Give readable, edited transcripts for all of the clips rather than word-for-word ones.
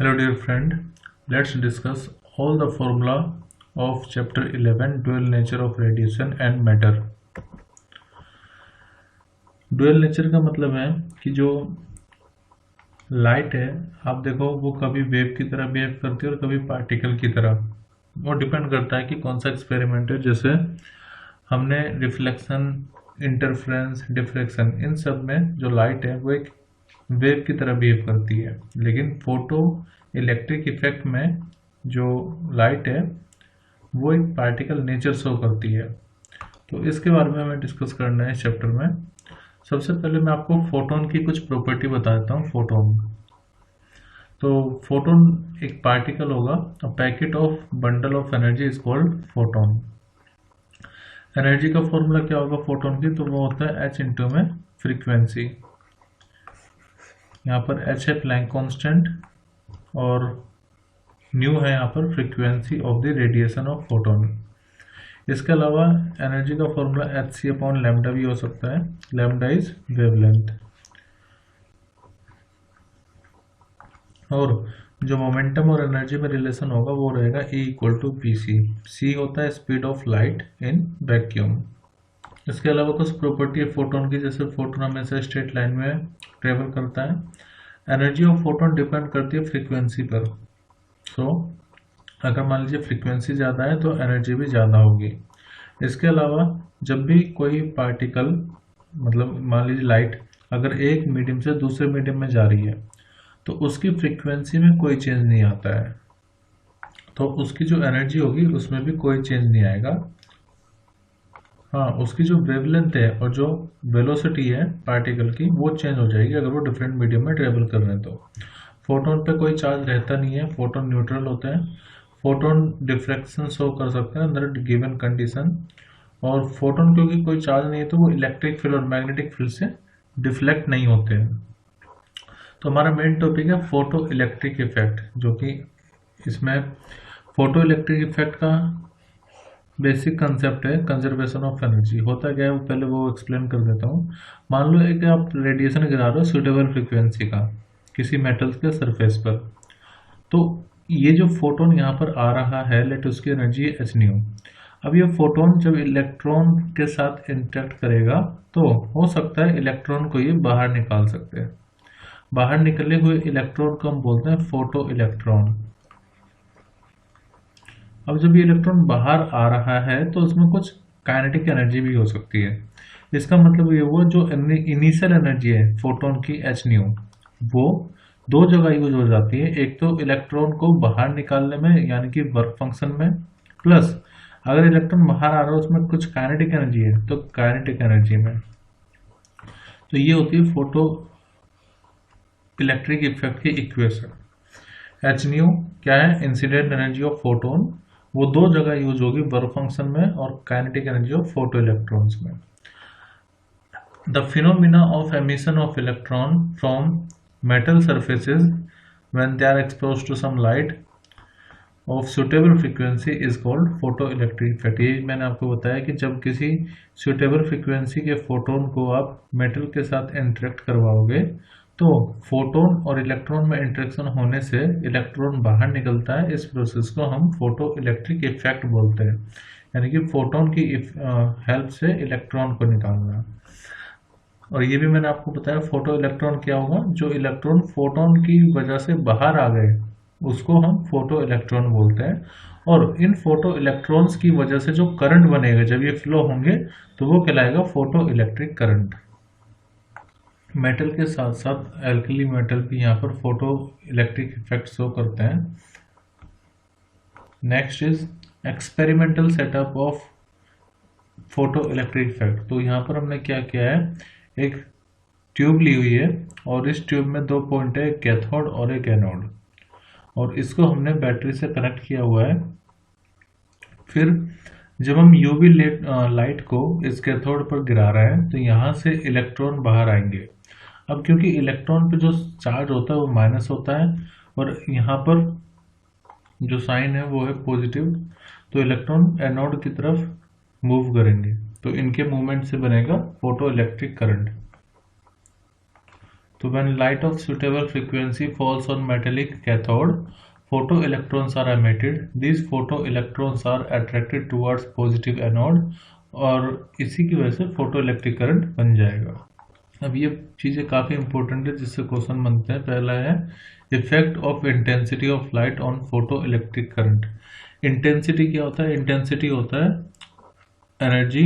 Hello dear friend, let's discuss all the formula of chapter 11 dual nature of radiation and matter। Dual nature का मतलब है कि जो light है आप देखो वो कभी वेव की तरह बिहेव करती है और कभी पार्टिकल की तरह। वो डिपेंड करता है कि कौन सा एक्सपेरिमेंट है। जैसे हमने रिफ्लेक्शन, इंटरफेरेंस, डिफ्रैक्शन, इन सब में जो लाइट है वो एक वेव की तरह बिहेव करती है, लेकिन फोटो इलेक्ट्रिक इफेक्ट में जो लाइट है वो एक पार्टिकल नेचर शो करती है। तो इसके बारे में हमें डिस्कस करना है इस चैप्टर में। सबसे पहले मैं आपको फोटोन की कुछ प्रॉपर्टी बता देता हूँ। तो फोटोन एक पार्टिकल होगा, a packet of bundle of energy is called photon. Energy का फॉर्मूला क्या होगा फोटोन की, तो वो होता है h इंटू में फ्रीक्वेंसी। यहाँ पर h है प्लैंक कांस्टेंट और न्यू है यहाँ पर frequency of the radiation of photon. इसके अलावा एनर्जी का फॉर्मूला hc अपॉन लैम्डा भी हो सकता है। Lambda is wavelength. और जो मोमेंटम और एनर्जी में रिलेशन होगा वो रहेगा E equal to bc। c होता है speed of light in vacuum. इसके अलावा कुछ प्रॉपर्टी है फोटोन की, जैसे फोटोन हमेशा स्ट्रेट लाइन में ट्रेवल करता है। एनर्जी ऑफ फोटोन डिपेंड करती है फ्रीक्वेंसी पर। सो अगर मान लीजिए फ्रीक्वेंसी ज़्यादा है तो एनर्जी भी ज़्यादा होगी। इसके अलावा जब भी कोई पार्टिकल, मतलब मान लीजिए लाइट अगर एक मीडियम से दूसरे मीडियम में जा रही है तो उसकी फ्रीक्वेंसी में कोई चेंज नहीं आता है, तो उसकी जो एनर्जी होगी उसमें भी कोई चेंज नहीं आएगा। हाँ, उसकी जो वेवलेंथ है और जो वेलोसिटी है पार्टिकल की वो चेंज हो जाएगी अगर वो डिफरेंट मीडियम में ट्रेवल कर रहे हैं। तो फोटोन पे कोई चार्ज रहता नहीं है, फोटोन न्यूट्रल होते हैं। फोटोन डिफ्रैक्शन शो कर सकते हैं अंदर गिवन कंडीशन। और फोटोन क्योंकि कोई चार्ज नहीं है तो वो इलेक्ट्रिक फील्ड और मैग्नेटिक फील्ड से डिफ्लेक्ट नहीं होते हैं। तो हमारा मेन टॉपिक है फोटो इलेक्ट्रिक इफेक्ट, जो कि इसमें फोटो इलेक्ट्रिक इफेक्ट का बेसिक कंसेप्ट है कंजर्वेशन ऑफ एनर्जी। होता क्या है वो पहले वो एक्सप्लेन कर देता हूँ। मान लो एक आप रेडिएशन गिरा रहे हो सुटेबल फ्रीक्वेंसी का किसी मेटल्स के सरफेस पर, तो ये जो फोटोन यहाँ पर आ रहा है लेट उसकी एनर्जी है एच न्यू। अब ये फोटोन जब इलेक्ट्रॉन के साथ इंटरेक्ट करेगा तो हो सकता है इलेक्ट्रॉन को ये बाहर निकाल सकते हैं। बाहर निकले हुए इलेक्ट्रॉन को हम बोलते हैं फोटो इलेक्ट्रॉन। अब जब ये इलेक्ट्रॉन बाहर आ रहा है तो उसमें कुछ काइनेटिक एनर्जी भी हो सकती है। इसका मतलब ये हुआ जो इनिशियल एनर्जी है फोटोन की एच न्यू, वो दो जगह यूज हो जाती है। एक तो इलेक्ट्रॉन को बाहर निकालने में यानी कि वर्क फंक्शन में, प्लस अगर इलेक्ट्रॉन बाहर आ रहा है उसमें कुछ काइनेटिक एनर्जी है तो काइनेटिक एनर्जी में। तो ये होती है फोटो इलेक्ट्रिक इफेक्ट की इक्वेशन। एच न्यू क्या है, इंसिडेंट एनर्जी ऑफ फोटोन, वो दो जगह यूज होगी, वर्क फंक्शन में और kinetic energy of photo electrons में। The phenomena of emission of electron from metal surfaces when they are exposed to some light of suitable frequency is called photo electric effect. ये मैंने आपको बताया कि जब किसी सुटेबल फ्रीक्वेंसी के photon को आप मेटल के साथ इंटरेक्ट करवाओगे तो फोटोन और इलेक्ट्रॉन में इंटरेक्शन होने से इलेक्ट्रॉन बाहर निकलता है। इस प्रोसेस को हम फोटो इलेक्ट्रिक इफेक्ट बोलते हैं, यानी कि फोटोन की हेल्प से इलेक्ट्रॉन को निकालना। और ये भी मैंने आपको बताया फोटो इलेक्ट्रॉन क्या होगा, जो इलेक्ट्रॉन फोटोन की वजह से बाहर आ गए उसको हम फोटो इलेक्ट्रॉन बोलते हैं। और इन फोटो इलेक्ट्रॉन्स की वजह से जो करंट बनेगा जब ये फ्लो होंगे तो वो कहलाएगा फोटो इलेक्ट्रिक करंट। मेटल के साथ साथ एल्कली मेटल भी यहाँ पर फोटो इलेक्ट्रिक इफेक्ट शो करते हैं। Next is experimental setup of photo electric effect. तो यहाँ पर हमने क्या किया है, एक ट्यूब ली हुई है और इस ट्यूब में दो पॉइंट है, एक कैथोड और एक एनोड, और इसको हमने बैटरी से कनेक्ट किया हुआ है। फिर जब हम यूवी लाइट को इस कैथोड पर गिरा रहे हैं तो यहाँ से इलेक्ट्रॉन बाहर आएंगे। अब क्योंकि इलेक्ट्रॉन पे जो चार्ज होता है वो माइनस होता है और यहाँ पर जो साइन है वो है पॉजिटिव, तो इलेक्ट्रॉन एनोड की तरफ मूव करेंगे तो इनके मूवमेंट से बनेगा फोटो इलेक्ट्रिक करंट। तो when light of suitable frequency falls on metallic cathode, photoelectrons are emitted. These photoelectrons are attracted towards positive anode और इसी की वजह से फोटोइलेक्ट्रिक करंट बन जाएगा। अब ये चीज़ें काफ़ी इंपॉर्टेंट है जिससे क्वेश्चन बनते हैं। पहला है effect of intensity of light on photo electric current. Intensity क्या होता है? इंटेंसिटी होता है energy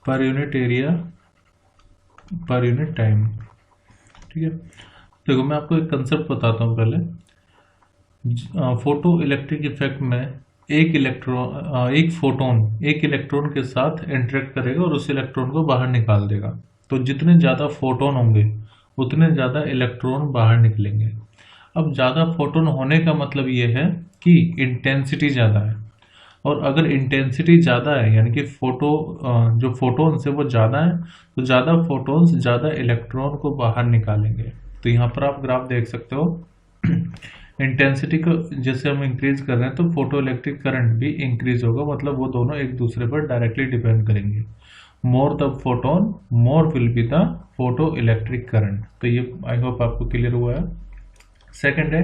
per unit area per unit time. ठीक है, देखो मैं आपको एक कंसेप्ट बताता हूँ पहले। फोटो इलेक्ट्रिक इफेक्ट में एक फोटोन एक इलेक्ट्रॉन के साथ इंटरेक्ट करेगा और उस इलेक्ट्रॉन को बाहर निकाल देगा। तो जितने ज़्यादा फोटोन होंगे उतने ज़्यादा इलेक्ट्रॉन बाहर निकलेंगे। अब ज़्यादा फोटोन होने का मतलब ये है कि इंटेंसिटी ज़्यादा है, और अगर इंटेंसिटी ज़्यादा है यानी कि जो फोटोन्स है वो ज़्यादा है, तो ज़्यादा फोटोन्स ज़्यादा इलेक्ट्रॉन को बाहर निकालेंगे। तो यहाँ पर आप ग्राफ देख सकते हो इंटेंसिटी को जैसे हम इंक्रीज कर रहे हैं तो फोटो इलेक्ट्रिक करंट भी इंक्रीज होगा, मतलब वो दोनों एक दूसरे पर डायरेक्टली डिपेंड करेंगे। More the photon more will be the photo electric current. तो ये आई होप आपको क्लियर हुआ है। सेकंड है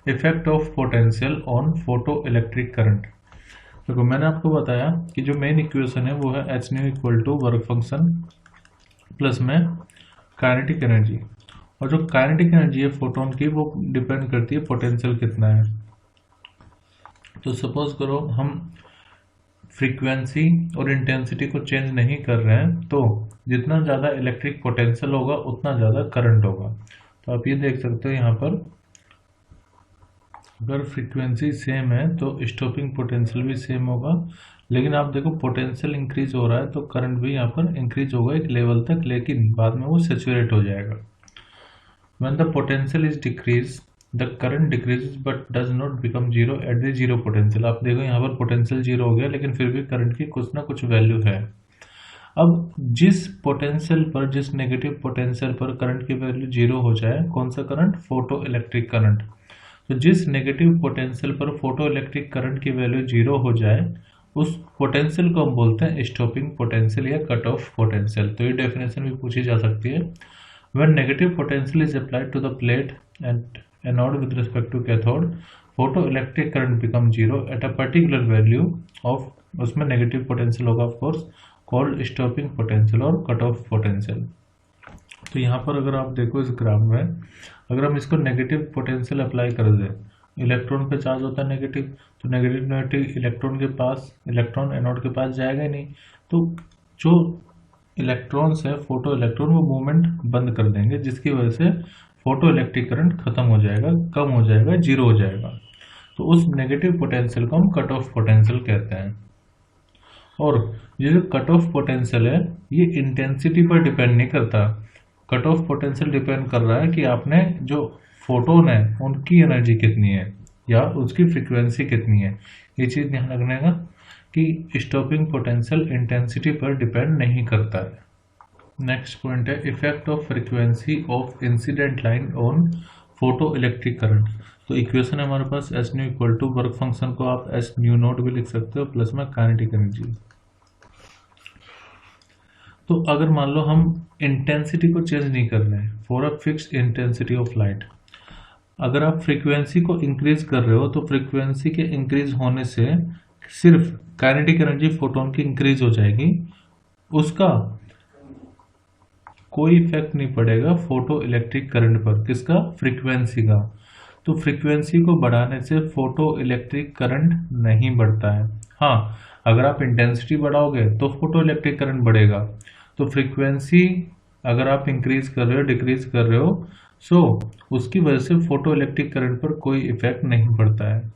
effect of potential on photo electric current. देखो मैंने आपको बताया कि जो मेन इक्वेशन है वो है h nu equal to work function plus में काइनेटिक एनर्जी, और जो काइनेटिक एनर्जी है फोटोन की वो डिपेंड करती है पोटेंशियल कितना है। तो सपोज करो हम फ्रीक्वेंसी और इंटेंसिटी को चेंज नहीं कर रहे हैं, तो जितना ज़्यादा इलेक्ट्रिक पोटेंशियल होगा उतना ज़्यादा करंट होगा। तो आप ये देख सकते हो यहाँ पर अगर फ्रीक्वेंसी सेम है तो स्टॉपिंग पोटेंशियल भी सेम होगा, लेकिन आप देखो पोटेंशियल इंक्रीज हो रहा है तो करंट भी यहाँ पर इंक्रीज होगा एक लेवल तक, लेकिन बाद में वो सैचुरेट हो जाएगा। When the potential is decreased, the current decreases but does not become zero at the zero potential। आप देखो यहाँ पर पोटेंशियल जीरो हो गया लेकिन फिर भी करंट की कुछ ना कुछ वैल्यू है। अब जिस पोटेंशियल पर, जिस नेगेटिव पोटेंशियल पर करंट की वैल्यू जीरो हो जाए, कौन सा करंट? Photo electric current. तो जिस नेगेटिव पोटेंशियल पर फोटो इलेक्ट्रिक करंट की वैल्यू जीरो हो जाए उस पोटेंशियल को हम बोलते हैं स्टॉपिंग पोटेंशियल या कट ऑफ पोटेंशियल। तो ये डेफिनेशन भी पूछी जा सकती है। When negative potential is applied to the plate and anode with respect to cathode, photoelectric current becomes zero at a particular value of, उसमें negative potential होगा of course, called stopping potential और cut off potential। तो यहाँ पर अगर आप देखो इस ग्राफ में, अगर हम इसको नेगेटिव पोटेंशियल अप्लाई कर दें, इलेक्ट्रॉन पे चार्ज होता है नेगेटिव, तो नेगेटिव इलेक्ट्रॉन के पास, इलेक्ट्रॉन एनोड के पास जाएगा ही नहीं, तो जो इलेक्ट्रॉन्स है फोटो इलेक्ट्रॉन वो मूवमेंट बंद कर देंगे, जिसकी वजह से फोटो इलेक्ट्रिक करंट खत्म हो जाएगा, कम हो जाएगा, जीरो हो जाएगा। तो उस नेगेटिव पोटेंशियल को हम कट ऑफ पोटेंशियल कहते हैं। और ये जो कट ऑफ पोटेंशियल है ये इंटेंसिटी पर डिपेंड नहीं करता। कट ऑफ पोटेंशियल डिपेंड कर रहा है कि आपने जो फोटोन है उनकी एनर्जी कितनी है या उसकी फ्रीक्वेंसी कितनी है। ये चीज़ ध्यान रखने का कि स्टॉपिंग पोटेंशियल इंटेंसिटी पर डिपेंड नहीं करता है। नेक्स्ट पॉइंट है effect of frequency of incident light on photo electric current. तो इक्वेशन है हमारे पास S nu equal to work function को आप एस न्यू नोट भी लिख सकते हो प्लस में काइनेटिक एनर्जी। तो अगर मान लो हम इंटेंसिटी को चेंज नहीं कर रहे हैं for a fixed intensity of light, अगर आप फ्रीक्वेंसी को इंक्रीज कर रहे हो तो फ्रीक्वेंसी के इंक्रीज होने से सिर्फ काइनेटिक एनर्जी फोटोन की इंक्रीज हो जाएगी, उसका कोई इफेक्ट नहीं पड़ेगा फोटो इलेक्ट्रिक करंट पर। किसका? फ्रीक्वेंसी का। तो फ्रीक्वेंसी को बढ़ाने से फोटो इलेक्ट्रिक करंट नहीं बढ़ता है। हाँ, अगर आप इंटेंसिटी बढ़ाओगे तो फोटो इलेक्ट्रिक करंट बढ़ेगा। तो फ्रीक्वेंसी अगर आप इंक्रीज कर रहे हो, डिक्रीज कर रहे हो, सो उसकी वजह से फोटो इलेक्ट्रिक करंट पर कोई इफेक्ट नहीं पड़ता है।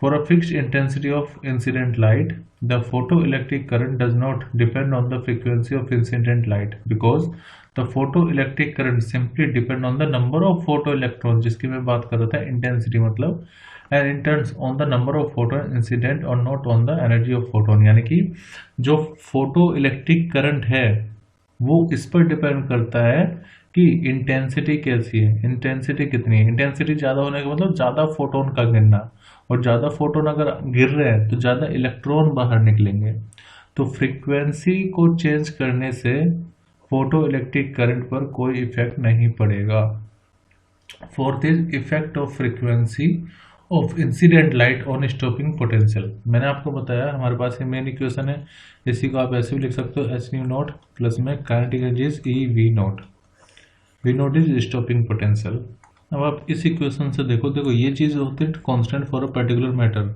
For a fixed intensity of incident light, the photoelectric current does not depend on the frequency of incident light because the photoelectric current simply depend on the number of photoelectrons, जिसकी मैं बात कर रहा था intensity मतलब, and in turns on the number of photon incident or not on the energy of photon। यानी कि जो photoelectric current है वो इस पर डिपेंड करता है कि इंटेंसिटी कैसी है, इंटेंसिटी कितनी है। इंटेंसिटी ज़्यादा होने का मतलब ज़्यादा फोटोन का गिरना, और ज़्यादा फोटोन अगर गिर रहे हैं तो ज़्यादा इलेक्ट्रॉन बाहर निकलेंगे। तो फ्रीक्वेंसी को चेंज करने से फोटो इलेक्ट्रिक करंट पर कोई इफेक्ट नहीं पड़ेगा। Fourth is effect of frequency of incident light on stopping potential. मैंने आपको बताया हमारे पास ये मेन इक्वेशन है, इसी को आप ऐसे भी लिख सकते हो एच न्यू नॉट प्लस में kinetic energy is e V naught. V naught is stopping potential. अब आप इस इक्वेशन से देखो ये चीज़ होती है constant for a particular matter.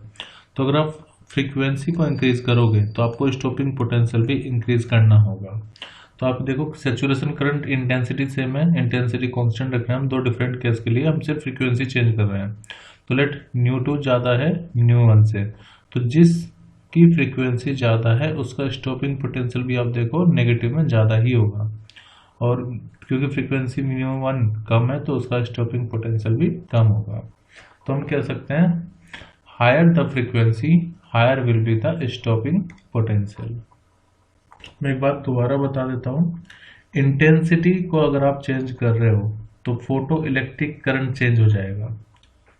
तो अगर आप फ्रीक्वेंसी को इंक्रीज करोगे तो आपको स्टॉपिंग पोटेंशियल भी इंक्रीज करना होगा। तो आप देखो सेचुरेशन करंट इंटेंसिटी सेम है, इंटेंसिटी कांस्टेंट रख रहे हैं हम, दो डिफरेंट केस के लिए हम सिर्फ फ्रीक्वेंसी चेंज कर रहे हैं। तो लेट न्यू2 ज़्यादा है न्यू1 से, तो जिसकी फ्रीक्वेंसी ज़्यादा है उसका स्टॉपिंग पोटेंशियल भी आप देखो नेगेटिव में ज़्यादा ही होगा, और क्योंकि फ्रीक्वेंसी न्यू1 कम है तो उसका स्टॉपिंग पोटेंशियल भी कम होगा। तो हम कह सकते हैं higher the frequency higher will be the stopping potential. मैं एक बात दोबारा बता देता हूँ, इंटेंसिटी को अगर आप चेंज कर रहे हो तो फोटो इलेक्ट्रिक करंट चेंज हो जाएगा,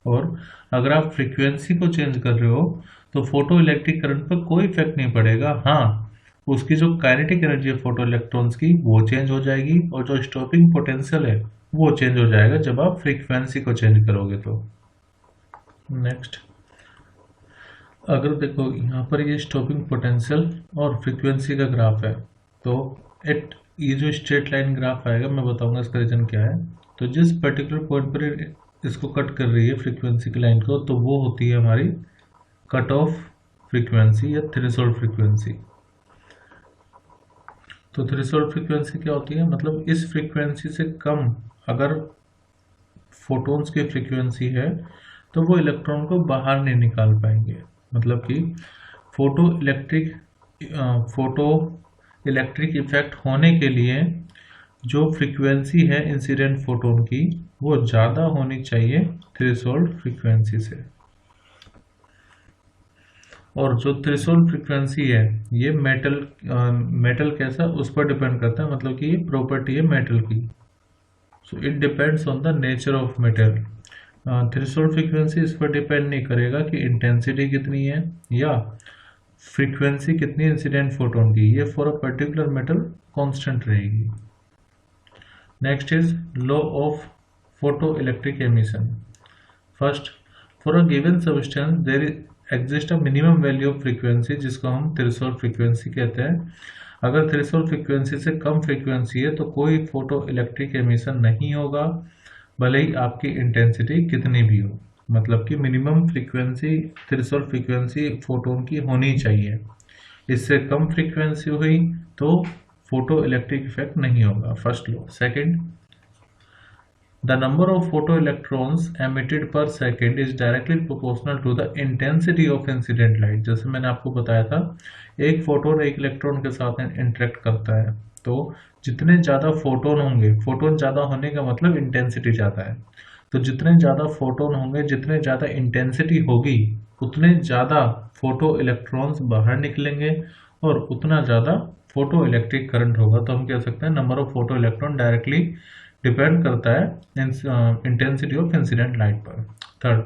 और अगर आप फ्रीक्वेंसी को चेंज कर रहे हो तो फोटो इलेक्ट्रिक करंट पर कोई इफेक्ट नहीं पड़ेगा। हाँ, उसकी जो काइनेटिक एनर्जी है फोटो इलेक्ट्रॉन्स की वो चेंज हो जाएगी, और जो स्टॉपिंग पोटेंशियल है वो चेंज हो जाएगा जब आप फ्रीक्वेंसी को चेंज करोगे। तो नेक्स्ट अगर देखो यहाँ पर ये स्टॉपिंग पोटेंशियल और फ्रीक्वेंसी का ग्राफ है, तो ये जो स्ट्रेट लाइन ग्राफ आएगा मैं बताऊंगा इसका रीजन क्या है। तो जिस पर्टिकुलर पॉइंट पर इसको कट कर रही है फ्रीक्वेंसी की लाइन को, तो वो होती है हमारी कट ऑफ फ्रीक्वेंसी या थ्रेशोल्ड फ्रीक्वेंसी। तो थ्रेशोल्ड फ्रीक्वेंसी क्या होती है, मतलब इस फ्रीक्वेंसी से कम अगर फोटोन्स की फ्रीक्वेंसी है तो वो इलेक्ट्रॉन को बाहर नहीं निकाल पाएंगे। मतलब कि फोटो इलेक्ट्रिक इफेक्ट होने के लिए जो फ्रीक्वेंसी है इंसिडेंट फोटोन की वो ज़्यादा होनी चाहिए थ्रेशोल्ड फ्रीक्वेंसी से। और जो थ्रेशोल्ड फ्रीक्वेंसी है ये मेटल कैसा उस पर डिपेंड करता है, मतलब कि ये प्रॉपर्टी है मेटल की। So it depends on the nature of metal. Threshold frequency इस पर डिपेंड नहीं करेगा कि इंटेंसिटी कितनी है या फ्रीक्वेंसी कितनी इंसिडेंट फोटोन की, ये for a particular metal constant रहेगी। Next is law of photo electric emission. First, for a given substance there exist a minimum value of frequency जिसको हम थ्रेशोल्ड फ्रीक्वेंसी कहते हैं। अगर थ्रेशोल्ड फ्रीक्वेंसी से कम फ्रीक्वेंसी है तो कोई फोटो इलेक्ट्रिक एमिशन नहीं होगा, भले ही आपकी इंटेंसिटी कितनी भी हो। मतलब कि minimum frequency threshold frequency photon की होनी चाहिए, इससे कम फ्रीक्वेंसी हुई तो फोटो इलेक्ट्रिक इफेक्ट नहीं होगा। First law. Second, the number of photo electrons emitted per second is directly proportional to the intensity of incident light. जैसे मैंने आपको बताया था एक फोटोन एक इलेक्ट्रॉन के साथ इंटरेक्ट करता है, तो जितने ज़्यादा फोटोन होंगे, फोटोन ज़्यादा होने का मतलब इंटेंसिटी ज़्यादा है, तो जितने ज़्यादा फोटोन होंगे जितने ज़्यादा इंटेंसिटी होगी उतने ज़्यादा फोटो इलेक्ट्रॉन्स बाहर निकलेंगे और उतना ज़्यादा फोटो इलेक्ट्रिक करंट होगा। तो हम कह सकते हैं number of photo electron directly depend करता है इंटेंसिटी ऑफ इंसिडेंट लाइट पर। Third,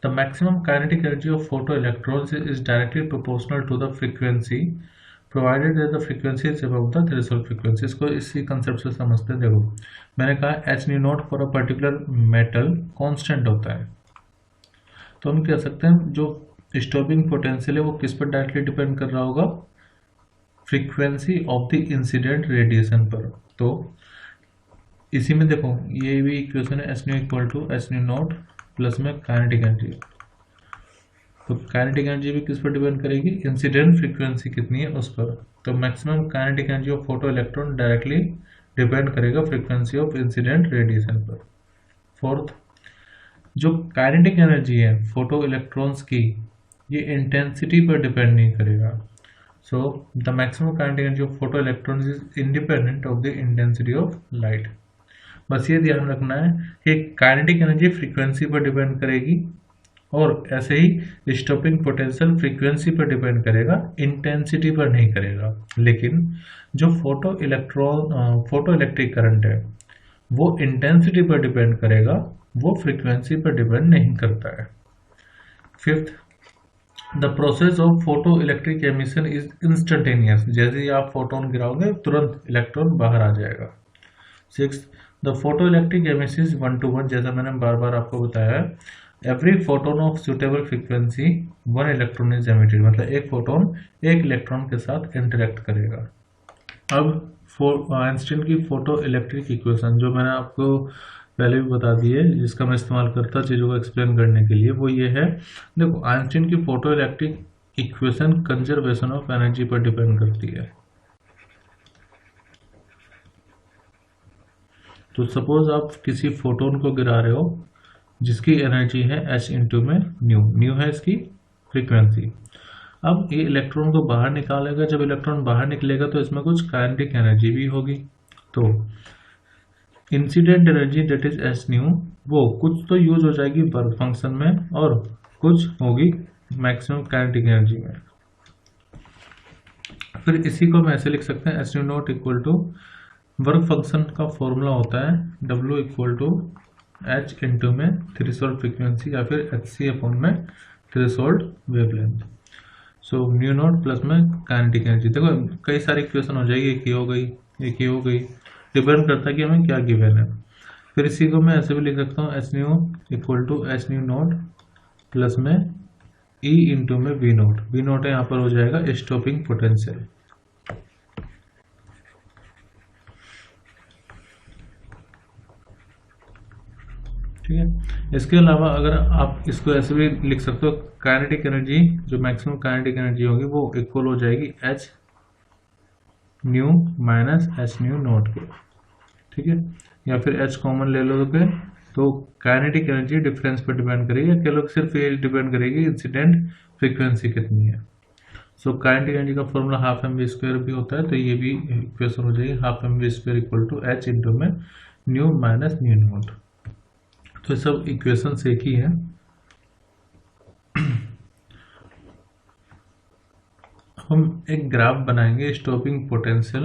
the maximum kinetic energy of photo electrons is directly proportional to the frequency provided that the frequency is above the threshold frequency. इसको इसी concept से समझते हैं। देखो मैंने कहा h nu naught for a particular metal constant होता है, तो हम कह सकते हैं जो स्टॉपिंग पोटेंशियल है वो किस पर डायरेक्टली डिपेंड कर रहा होगा, frequency of the incident radiation पर। तो इसी में देखो ये भी इक्वेशन है h nu equal to h nu naught plus में काइनेटिक एनर्जी। तो काइनेटिक एनर्जी भी किस पर डिपेंड करेगी, इंसिडेंट फ्रीक्वेंसी कितनी है उस पर। तो maximum kinetic energy of photo electron directly depend करेगा फ्रीक्वेंसी ऑफ इंसिडेंट रेडिएशन पर। फोर्थ, जो काइनेटिक एनर्जी है फोटो इलेक्ट्रॉन्स की ये इंटेंसिटी पर डिपेंड नहीं करेगा। So the maximum kinetic energy of photo electrons is independent of the intensity of light. बस ये ध्यान रखना है कि काइनेटिक एनर्जी फ्रीक्वेंसी पर डिपेंड करेगी और ऐसे ही स्टॉपिंग पोटेंशियल फ्रीक्वेंसी पर डिपेंड करेगा, इंटेंसिटी पर नहीं करेगा। लेकिन जो फोटो इलेक्ट्रिक करंट है वो इंटेंसिटी पर डिपेंड करेगा, वो फ्रीक्वेंसी पर डिपेंड नहीं करता है। Fifth, the process of photo electric emission is instantaneous, जैसे ही आप फोटोन गिराओगे तुरंत इलेक्ट्रॉन बाहर आ जाएगा। 6, the photo electric emission is 1:1, जैसा मैंने बार बार आपको बताया है, every photon of suitable frequency 1 electron is emitted, मतलब एक फोटोन एक इलेक्ट्रॉन के साथ इंटरेक्ट करेगा। अब आइंस्टीन की फोटो इलेक्ट्रिक इक्वेशन जो मैंने आपको पहले भी बता दी है, जिसका मैं इस्तेमाल करता चीज़ों को एक्सप्लेन करने के लिए, वो ये है। देखो, आइंस्टीन की photo electric equation conservation of energy पर डिपेंड करती है। तो सपोज आप किसी फोटोन को गिरा रहे हो जिसकी एनर्जी है h इंटू में न्यू है इसकी फ्रीक्वेंसी। अब ये इलेक्ट्रॉन को बाहर निकालेगा, जब इलेक्ट्रॉन बाहर निकलेगा तो इसमें कुछ काइनेटिक एनर्जी भी होगी। तो incident energy that is S new, वो कुछ तो यूज हो जाएगी वर्क फंक्शन में और कुछ होगी मैक्सिमम काइनेटिक एनर्जी में। फिर इसी को हम ऐसे लिख सकते हैं, s nu naught equal to work function का फॉर्मूला होता है W equal to h into में थ्रेशोल्ड फ्रीक्वेंसी या फिर एच सी अपॉन में threshold wavelength. So nu naught plus में काइनेटिक एनर्जी। देखो कई सारी इक्वेशन हो जाएगी, एक ही हो गई, एक ही हो गई, डिपेंड करता है कि हमें क्या गिवन है। फिर इसी को मैं ऐसे भी लिख सकता हूँ, h nu equal to h nu naught plus में ई इंटू में वी नॉट। वी नॉट यहाँ पर हो जाएगा स्टॉपिंग पोटेंशियल। ठीक है। इसके अलावा अगर आप इसको ऐसे भी लिख सकते हो, काइनेटिक एनर्जी जो मैक्सिमम काइनेटिक एनर्जी होगी वो इक्वल हो जाएगी H nu minus H nu not के। ठीक है, या फिर एच कॉमन ले लोगे तो काइनेटिक एनर्जी डिफरेंस पर डिपेंड करेगी, या लोग सिर्फ ये डिपेंड करेगी इंसिडेंट फ्रीक्वेंसी कितनी है। सो काइनेटिक एनर्जी का formula half m v square भी होता है, तो ये भी इक्वेशन हो जाएगी half m v square equal to h into में न्यू माइनस न्यू नॉट। तो सब इक्वेशन एक ही है। हम एक ग्राफ बनाएंगे स्टॉपिंग पोटेंशियल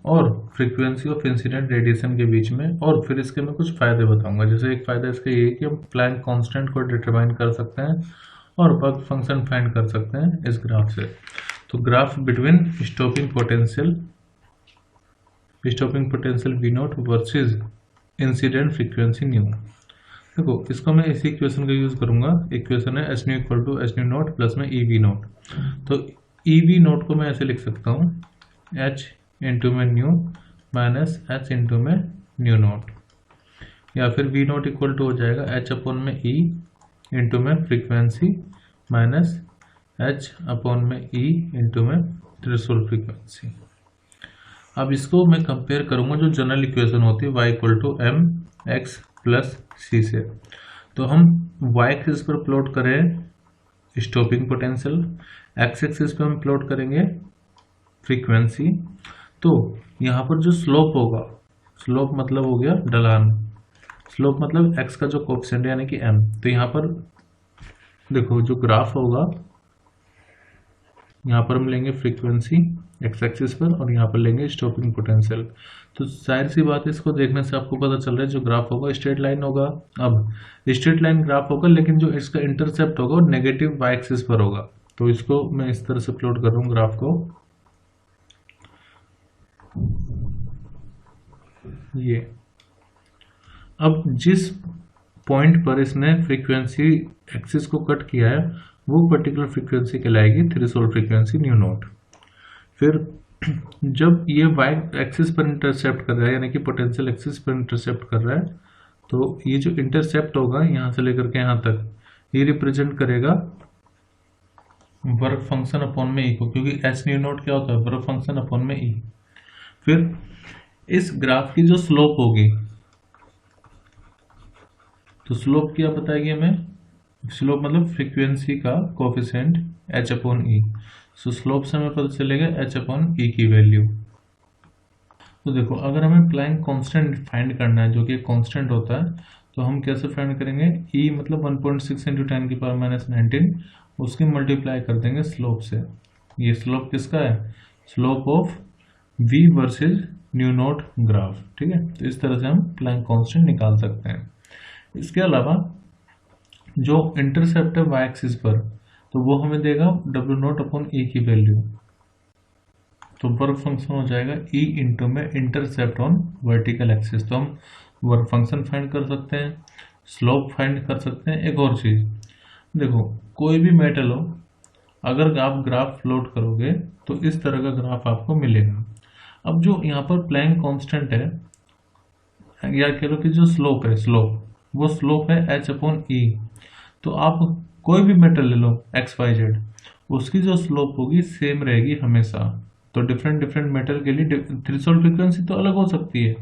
और फ्रीक्वेंसी ऑफ इंसिडेंट रेडिएशन के बीच में, और फिर इसके मैं कुछ फायदे बताऊंगा। जैसे एक फायदा इसका ये है कि हम प्लैंक कांस्टेंट को डिटरमाइन कर सकते हैं और वर्क फंक्शन फाइंड कर सकते हैं इस ग्राफ से। तो graph between stopping potential V naught versus incident frequency nu. देखो इसको मैं इसी इक्वेशन का यूज करूंगा। इक्वेशन है h nu equal to h nu naught plus में ई वी नॉट। तो ई वी नॉट को मैं ऐसे लिख सकता हूँ, एच इंटू में न्यू माइनस एच इंटू में न्यू नॉट, या फिर वी नॉट इक्वल टू हो जाएगा एच अपॉन में ई इंटू में फ्रीक्वेंसी माइनस एच अपॉन में ई इंटू में थ्रेशोल्ड फ्रीक्वेंसी। अब इसको मैं कंपेयर करूंगा जो जनरल इक्वेशन होती है y equal to M X plus C से। तो हम y एक्सिस पर प्लॉट करें स्टॉपिंग पोटेंशियल, एक्स एक्सिस पर हम प्लॉट करेंगे फ्रीक्वेंसी। तो यहाँ पर जो स्लोप होगा, स्लोप मतलब हो गया ढलान, स्लोप मतलब x का जो कोएफिशिएंट है यानी कि m। तो यहाँ पर देखो जो ग्राफ होगा, यहाँ पर हम लेंगे फ्रीक्वेंसी एक्स एक्सिस पर और यहाँ पर लेंगे स्टॉपिंग पोटेंशियल। तो जाहिर सी बात है, इसको देखने से आपको पता चल रहा है जो ग्राफ होगा स्ट्रेट लाइन होगा। अब स्ट्रेट लाइन ग्राफ होगा, लेकिन जो इसका इंटरसेप्ट होगा वो नेगेटिव वाई एक्सिस पर होगा। तो इसको मैं इस तरह से प्लॉट कर रहा हूँ ग्राफ को, ये। अब जिस पॉइंट पर इसने फ्रीक्वेंसी एक्सिस को कट किया है वो पर्टिकुलर फ्रीक्वेंसी कहलाएगी थ्रेशोल्ड फ्रीक्वेंसी न्यू नॉट। फिर जब ये वाई एक्सिस पर इंटरसेप्ट कर रहा है यानी कि पोटेंशियल एक्सिस पर इंटरसेप्ट कर रहा है, तो ये जो इंटरसेप्ट होगा यहाँ से लेकर के यहाँ तक, ये रिप्रेजेंट करेगा वर्क फंक्शन अपॉन में ई को, क्योंकि एच न्यू नॉट क्या होता है, वर्क फंक्शन अपॉन में ई। फिर इस ग्राफ की जो स्लोप होगी, तो स्लोप क्या बताएगी हमें, स्लोप मतलब फ्रीक्वेंसी का कोएफिशिएंट h अपॉन ई। सो स्लोप से हमें पता चलेगा h अपॉन ई की वैल्यू। तो देखो अगर हमें प्लैंक कांस्टेंट फाइंड करना है जो कि कांस्टेंट होता है, तो हम कैसे फाइंड करेंगे, e मतलब 1.6 इंटू 10 की पावर माइनस 19, उसकी मल्टीप्लाई कर देंगे स्लोप से। ये स्लोप किसका है, slope of v versus new not graph. ठीक है, तो इस तरह से हम प्लैंक कांस्टेंट निकाल सकते हैं। इसके अलावा जो इंटरसेप्ट है वाई एक्सिस पर, तो वो हमें देगा डब्ल्यू नॉट अपॉन ई की वैल्यू। तो वर्क फंक्शन हो जाएगा ई इंटू में इंटरसेप्ट ऑन वर्टिकल एक्सिस। तो हम वर्क फंक्शन फाइंड कर सकते हैं, स्लोप फाइंड कर सकते हैं। एक और चीज़ देखो, कोई भी मेटल हो, अगर आप ग्राफ प्लॉट करोगे तो इस तरह का ग्राफ आपको मिलेगा। अब जो यहाँ पर प्लैंक कांस्टेंट है, या कह लो कि जो स्लोप है, वो स्लोप है एच अपॉन ई। तो आप कोई भी मेटल ले लो एक्स वाई जेड, उसकी जो स्लोप होगी सेम रहेगी हमेशा। तो डिफरेंट डिफरेंट मेटल के लिए थ्रेशोल्ड फ्रीक्वेंसी तो अलग हो सकती है,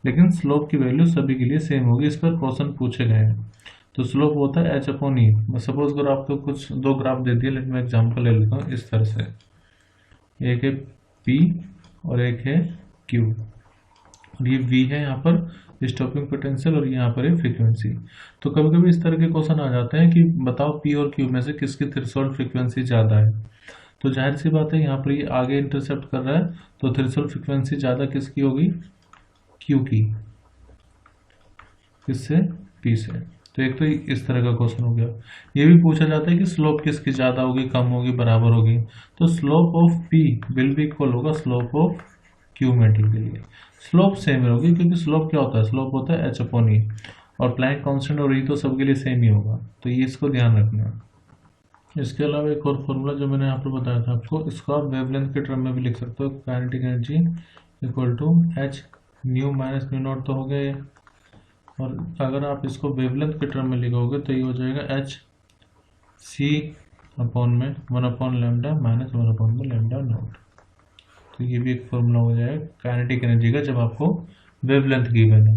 लेकिन स्लोप की वैल्यू सभी के लिए सेम होगी। इस पर क्वेश्चन पूछे गए हैं। तो स्लोप होता है एच अपॉन ई। सपोज करो आपको कुछ दो ग्राफ दे दिए, लेकिन मैं एग्जाम्पल ले लेता हूँ इस तरह से। एक है पी और एक है क्यू, और ये वी है यहाँ पर स्टॉपिंग पोटेंशियल, और यहाँ पर है फ्रीक्वेंसी। तो कभी कभी इस तरह के क्वेश्चन आ जाते हैं कि बताओ पी और क्यू में से किसकी थ्रेशोल्ड फ्रीक्वेंसी ज़्यादा है। तो जाहिर सी बात है यहाँ पर ये आगे इंटरसेप्ट कर रहा है, तो थ्रेशोल्ड फ्रीक्वेंसी ज़्यादा किसकी होगी, क्यू की। किससे, पी से। तो एक तो इस तरह का क्वेश्चन हो गया। ये भी पूछा जाता है कि स्लोप किसकी ज़्यादा होगी, कम होगी, बराबर होगी। तो slope of P will be equal होगा स्लोप ऑफ क्यू मेटल के लिए। स्लोप सेम होगी, क्योंकि स्लोप क्या होता है, स्लोप होता है एच अपॉन ई, और प्लैंक कांस्टेंट और ई तो सबके लिए सेम ही होगा। तो ये इसको ध्यान रखना। इसके अलावा एक और फॉर्मूला जो मैंने यहाँ पर बताया था आपको, इसको आप वेवलेंथ के टर्म में भी लिख सकते हो। Kinetic energy equal to h nu minus nu naught तो हो गया ये, और अगर आप इसको वेवलेंथ के टर्म में लिखोगे तो ये हो जाएगा एच सी अपॉन में 1 अपॉन लेमडा माइनस 1 अपॉन में लेमडा नॉट। तो ये भी एक फॉर्मूला हो जाएगा काइनेटिक एनर्जी का, जब आपको वेवलेंथ गिवन है।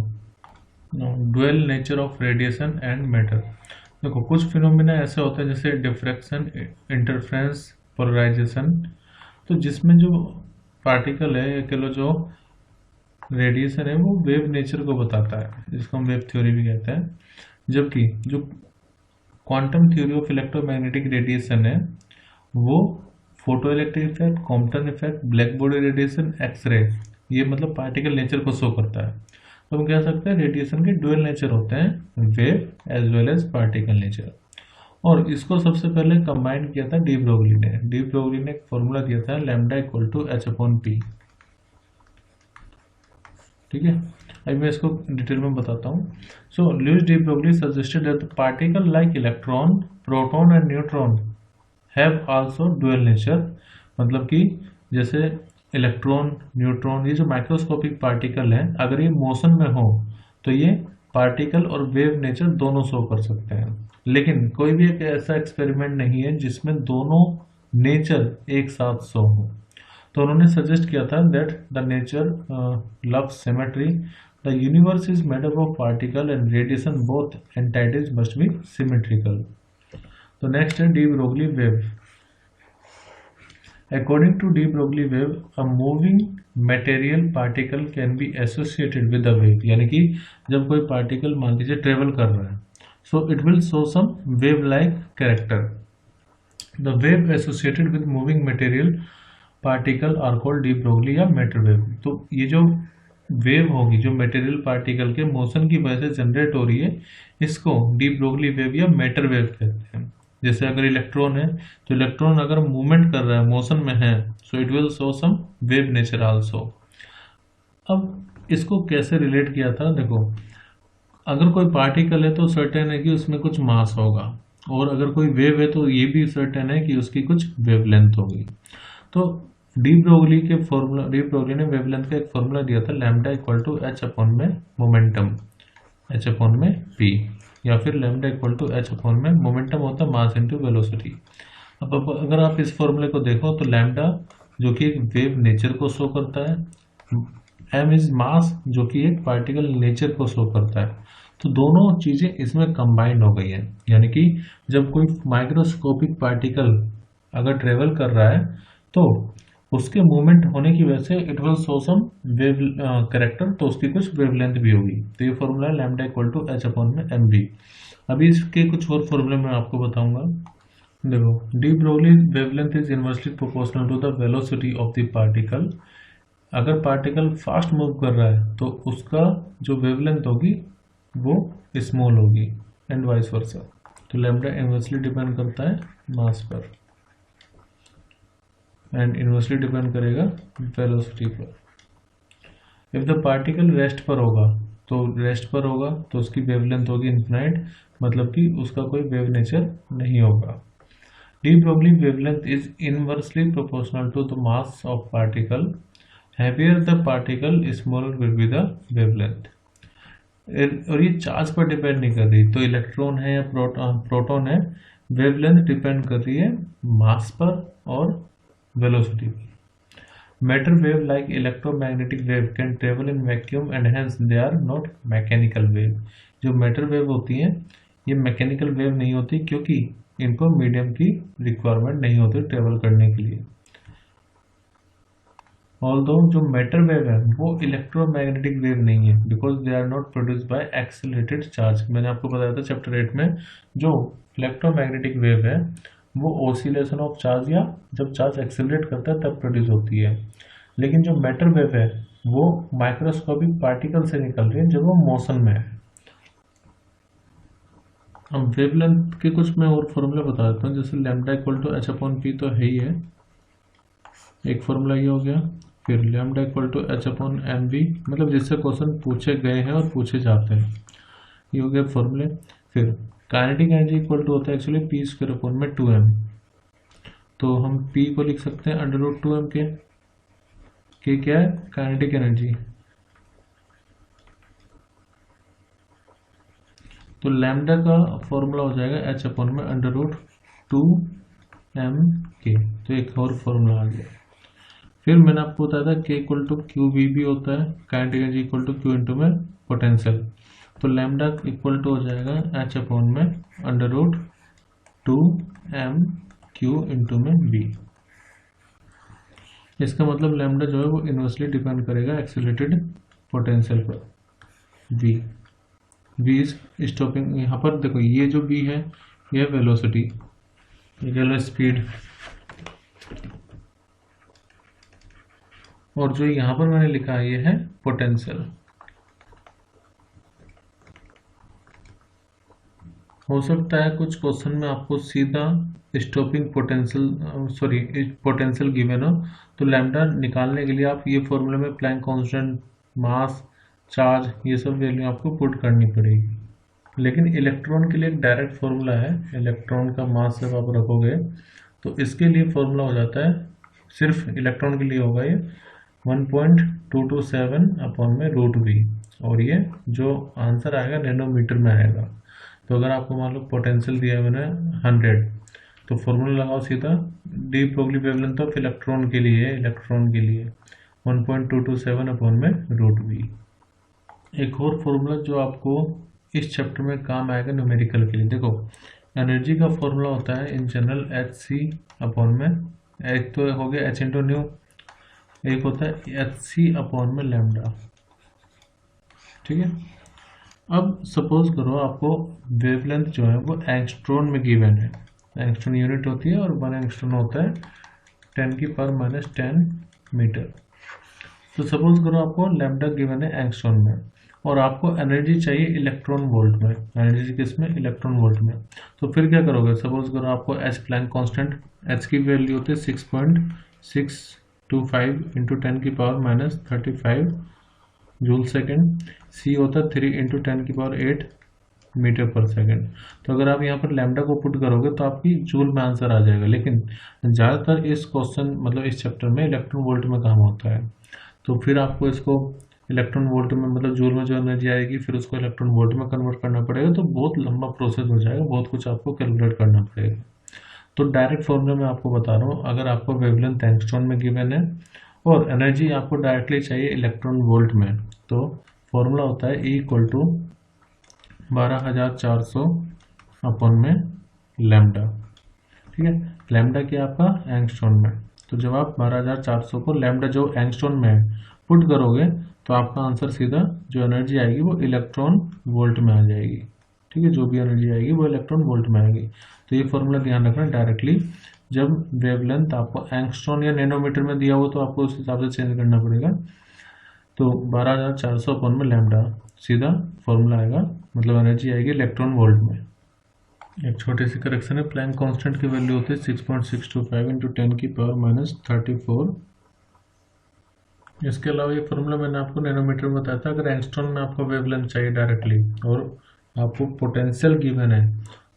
Dual nature of radiation and matter. देखो कुछ फिनोमिना ऐसे होते हैं जैसे डिफ्रैक्शन, इंटरफ्रेंस, पोलराइजेशन, तो जिसमें जो पार्टिकल है या कह लो जो रेडिएशन है वो वेव नेचर को बताता है, जिसको हम वेव थ्योरी भी कहते हैं। जबकि जो quantum theory of electromagnetic radiation है वो photo electric effect, Compton effect, black body radiation, X ray, ये मतलब पार्टिकल नेचर को शो करता है। तो हम कह सकते हैं रेडिएशन के डुअल नेचर होते हैं, wave as well as particle nature. और इसको सबसे पहले कंबाइन किया था डी ब्रोगली ने। डी ब्रोगली ने एक फॉर्मूला दिया था lambda equal to H upon P. ठीक है, अभी मैं इसको डिटेल में बताता हूँ। So Louis de Broglie suggested that the particle like electron, proton and neutron have also dual nature. मतलब कि जैसे इलेक्ट्रॉन, न्यूट्रॉन, ये जो माइक्रोस्कोपिक पार्टिकल हैं, अगर ये मोशन में हो तो ये पार्टिकल और वेव नेचर दोनों शो कर सकते हैं। लेकिन कोई भी एक ऐसा एक्सपेरिमेंट नहीं है जिसमें दोनों नेचर एक साथ शो हो। तो उन्होंने सजेस्ट किया था that the nature loves symmetry, the universe is made up of particle and radiation both entities must be symmetrical. तो नेक्स्ट है de Broglie wave. According to de Broglie wave, a moving material particle can be associated with a wave। यानी कि जब कोई particle मान लीजिए travel कर रहा है, so it will show some wave-like character। The wave associated with moving material particle are called de Broglie या matter wave। तो ये जो वेव होगी जो मटेरियल पार्टिकल के मोशन की वजह से जनरेट हो रही है, इसको डी ब्रोगली वेव या मैटर वेव कहते हैं। जैसे अगर इलेक्ट्रॉन है तो इलेक्ट्रॉन अगर मूवमेंट कर रहा है, मोशन में है, so it will show some wave nature also. अब इसको कैसे रिलेट किया था, देखो अगर कोई पार्टिकल है तो सर्टेन है कि उसमें कुछ मास होगा, और अगर कोई वेव है तो ये भी सर्टेन है कि उसकी कुछ वेवलेंथ होगी। तो डी ब्रोगली ने वेवलेंथ का एक फॉर्मूला दिया था lambda equal to H upon में मोमेंटम, एच अपॉन में पी, या फिर lambda equal to H upon में मोमेंटम होता है मास इनटू वेलोसिटी। अब अगर आप इस फॉर्मूले को देखो तो लैम्डा जो कि एक वेव नेचर को शो करता है, एम इज मास जो कि एक पार्टिकल नेचर को शो करता है। तो दोनों चीजें इसमें कंबाइंड हो गई हैं। यानी कि जब कोई माइक्रोस्कोपिक पार्टिकल अगर ट्रेवल कर रहा है तो उसके मूवमेंट होने की वजह से it will show some wave character, तो उसकी कुछ वेवलेंथ भी होगी। तो ये फॉर्मूला है lambda equal to H upon में एम बी। अभी इसके कुछ और फॉर्मूले मैं आपको बताऊंगा। देखो de Broglie wavelength is inversely proportional to the velocity of the particle. अगर पार्टिकल फास्ट मूव कर रहा है तो उसका जो वेवलेंथ होगी वो स्मॉल होगी, एंड वाइस वर्सा। तो लैम्डा इनवर्सली डिपेंड करता है मास पर एंड इन्वर्सली डिपेंड करेगा वेलोसिटी पर। इफ द पार्टिकल रेस्ट पर होगा, तो रेस्ट पर होगा तो उसकी वेवलेंथ होगी इन्फिनाइट, मतलब कि उसका कोई वेव नेचर नहीं होगा। de Broglie wavelength is inversely proportional to the mass of particle. Heavier the particle, smaller will be the wavelength. और ये चार्ज पर डिपेंड नहीं कर रही, तो इलेक्ट्रॉन है या प्रोटॉन है, वेवलेंथ डिपेंड कर रही है मास पर और वेलोसिटी पर। Matter wave like electromagnetic wave can travel in vacuum and hence they are not mechanical wave. जो मैटर वेव होती हैं ये मैकेनिकल वेव नहीं होती, क्योंकि इनको मीडियम की रिक्वायरमेंट नहीं होती ट्रेवल करने के लिए। ऑल्दो जो मैटर वेव है वो इलेक्ट्रोमैग्नेटिक वेव नहीं है, because they are not produced by accelerated charge. मैंने आपको बताया था चैप्टर 8 में, जो इलेक्ट्रोमैग्नेटिक वेव है वो ऑसिलेशन ऑफ चार्ज या जब चार्ज एक्सेलरेट करता है तब प्रोड्यूस होती है। लेकिन जो मैटर वेव है वो माइक्रोस्कोपिक पार्टिकल से निकल रही है जब वो मोशन में है। अब वेवलेंथ के कुछ मैं और फॉर्मूला बता देता हूँ, जैसे lambda equal to H upon p तो है ही है, एक फॉर्मूला ये हो गया। फिर lambda equal to H upon m v, मतलब जिससे क्वेश्चन पूछे गए हैं और पूछे जाते हैं, ये हो गए फॉर्मूले। फिर काइनेटिक एनर्जी इक्वल टू होता है एक्चुअली पी स्क्वायर अपॉन में 2m, तो हम पी को लिख सकते हैं अंडर रूट 2m के क्या है काइनेटिक एनर्जी। तो लैम्डा का फॉर्मूला हो जाएगा एच अपॉन में अंडर रूट 2m के, तो एक और फॉर्मूला आ गया। फिर मैंने आपको बताया था के इक्वल टू क्यू वी भी होता है, kinetic energy equal to q into में पोटेंशियल। तो लैम्डा इक्वल टू हो जाएगा एच अपॉन में under root 2m q into में वी। इसका मतलब लैम्डा जो है वो इन्वर्सली डिपेंड करेगा एक्सेलरेटेड पोटेंशियल पर v। v इज स्टॉपिंग, यहाँ पर देखो ये जो v है ये वेलोसिटी, ये कह लो स्पीड, और जो यहाँ पर मैंने लिखा है ये है पोटेंशियल। हो सकता है कुछ क्वेश्चन में आपको सीधा स्टॉपिंग पोटेंशियल गिवन हो, तो लैम्डा निकालने के लिए आप ये फॉर्मूले में प्लैंक कांस्टेंट, मास, चार्ज, ये सब वैल्यू आपको पुट करनी पड़ेगी। लेकिन इलेक्ट्रॉन के लिए एक डायरेक्ट फॉर्मूला है, इलेक्ट्रॉन का मास जब आप रखोगे तो इसके लिए फॉर्मूला हो जाता है, सिर्फ इलेक्ट्रॉन के लिए होगा ये 1.227 अपॉन में रूट वी, और ये जो आंसर आएगा नैनोमीटर में आएगा। तो अगर आपको मान लो पोटेंशियल दिया हुआ है 100, तो फॉर्मूला लगाओ सीधा, D Broglie wavelength of electron के लिए 1.227 अपॉन में रूट वी। एक और फॉर्मूला जो आपको इस चैप्टर में काम आएगा न्यूमेरिकल के लिए, देखो एनर्जी का फॉर्मूला होता है in general h c upon में, एक तो हो गया एच इंटू न्यू, एक होता है एच सी अपॉन में लैम्डा, ठीक है। अब सपोज करो आपको वेवलेंथ जो है वो एंगस्ट्रॉन में गिवन है, एंगस्ट्रॉन यूनिट होती है और 1 एंगस्ट्रॉन होता है 10⁻⁻10 मीटर। तो सपोज करो आपको लैम्डा गिवन है एंगस्ट्रॉन में और आपको एनर्जी चाहिए इलेक्ट्रॉन वोल्ट में, एनर्जी किस में, इलेक्ट्रॉन वोल्ट में। तो फिर क्या करोगे, सपोज करो आपको एच प्लैंक कांस्टेंट, एच की वैल्यू होती है 6.625 इंटू 10⁻⁻35 जूल सेकेंड, सी होता है 3 इंटू 10⁸ मीटर पर सेकेंड। तो अगर आप यहाँ पर लैम्डा को पुट करोगे तो आपकी जूल में आंसर आ जाएगा, लेकिन ज़्यादातर इस क्वेश्चन मतलब इस चैप्टर में इलेक्ट्रॉन वोल्ट में काम होता है। तो फिर आपको इसको इलेक्ट्रॉन वोल्ट में मतलब जूल में जो एनर्जी आएगी फिर उसको इलेक्ट्रॉन वोल्ट में कन्वर्ट करना पड़ेगा, तो बहुत लंबा प्रोसेस हो जाएगा, बहुत कुछ आपको कैलकुलेट करना पड़ेगा। तो डायरेक्ट फॉर्मूला में आपको बता रहा हूँ, अगर आपको वेवलेंथ एंगस्ट्रॉन में गिवन है और एनर्जी आपको डायरेक्टली चाहिए इलेक्ट्रॉन वोल्ट में, तो फॉर्मूला होता है E इक्वल टू 12400 अपॉन में लैम्डा, ठीक है। लैम्डा क्या आपका एंगस्ट्रॉन में, तो जब आप 12400 को लैम्डा जो एंगस्ट्रॉन में है पुट करोगे तो आपका आंसर सीधा जो एनर्जी आएगी वो इलेक्ट्रॉन वोल्ट में आ जाएगी, ठीक है। जो भी एनर्जी आएगी वो इलेक्ट्रॉन वोल्ट में आएगी। तो ये फॉर्मूला ध्यान रखना, डायरेक्टली जब वेवलेंथ आपको एंगस्ट्रॉन या नैनोमीटर में दिया हो तो आपको उस हिसाब से चेंज करना पड़ेगा। तो 12400 अपॉन में लैम्डा सीधा फॉर्मूला आएगा, मतलब एनर्जी आएगी इलेक्ट्रॉन वोल्ट में। एक छोटी सी करेक्शन है, प्लैंक कांस्टेंट की वैल्यू होती है 6.625 इंटू 10⁻⁻34। इसके अलावा ये फॉर्मूला मैंने आपको नैनोमीटर में बताया था। अगर एंगस्ट्रॉम में आपको वेवलेंथ चाहिए डायरेक्टली और आपको पोटेंशियल गिवन है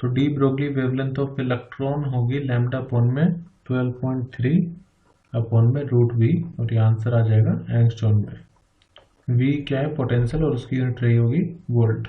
तो D Broglie wavelength of electron होगी लैम्डा अपॉन में 12.3 अपॉन में √v, और ये आंसर आ जाएगा एंगस्ट्रॉम में। v क्या है? पोटेंशियल, और उसकी यूनिट रही होगी वोल्ट।